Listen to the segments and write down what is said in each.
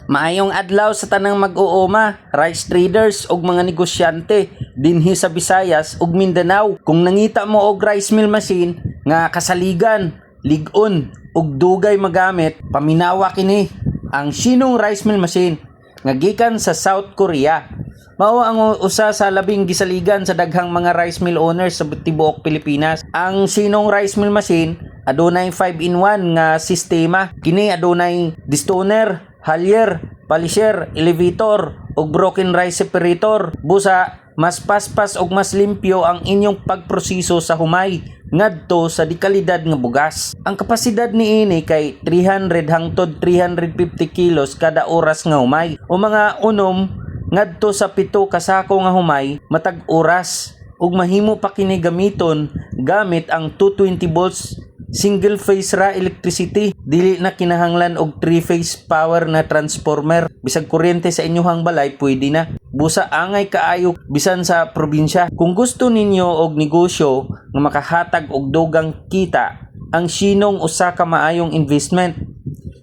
Maayong adlaw sa tanang mag-uuma, rice traders ug mga negosyante dinhi sa Visayas ug Mindanao. Kung nangita mo og rice mill machine nga kasaligan, lig-on ug dugay magamit, paminawa kini ang Shinong rice mill machine nga gikan sa South Korea. Mao ang usa sa labing gisaligan sa daghang mga rice mill owners sa tibuok Pilipinas. Ang Shinong rice mill machine adunay 5-in-1 nga sistema. Kini adunay distoner, halyer, polisher, elevator ug broken rice separator. Busa mas paspas ug mas limpyo ang inyong pagproseso sa humay ngadto sa dikalidad nga bugas. Ang kapasidad niini kay 300 hangtod 350 kilos kada oras nga humay o mga unom ngadto sa 7 ka sako nga humay matag oras, ug mahimo pa kini gamiton gamit ang 220 volts single phase ra electricity. Dili na kinahanglan og 3-phase power na transformer. Bisag kuryente sa inyong balay pwede na. Busa angay kaayo bisan sa probinsya. Kung gusto ninyo og negosyo nga makahatag og dugang kita, ang Shinong usa ka maayong investment.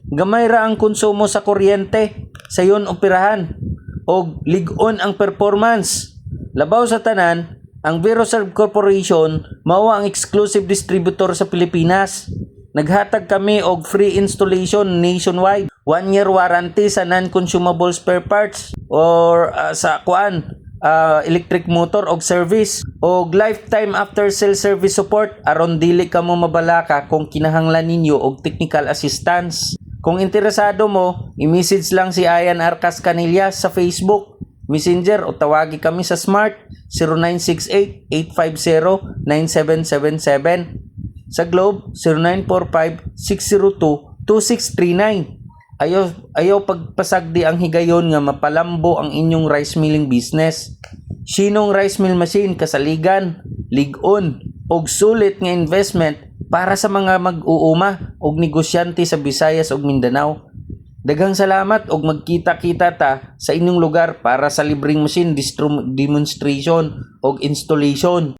Gamay ra ang konsumo sa kuryente, sayon operahan og lig-on ang performance. Labaw sa tanan, ang VeroServe Corporation mao ang exclusive distributor sa Pilipinas. Naghatag kami og free installation nationwide, 1-year warranty sa non-consumable spare parts or sa electric motor og service, og lifetime after sale service support aron dili ka mo mabalaka kung kinahanglan ninyo og technical assistance. Kung interesado mo, i-message lang si Ayan Arcas Canillas sa Facebook Messenger o tawagi kami sa Smart 0968-850-9777. Sa Globe 0945-602-2639. Ayaw pagpasagdi ang higayon nga mapalambo ang inyong rice milling business. Shinong rice mill machine kasaligan, lig-on og sulit nga investment para sa mga mag-uuma og negosyante sa Visayas ug Mindanao. Daghang salamat og magkita-kita ta sa inyong lugar para sa libreng machine demonstration og installation.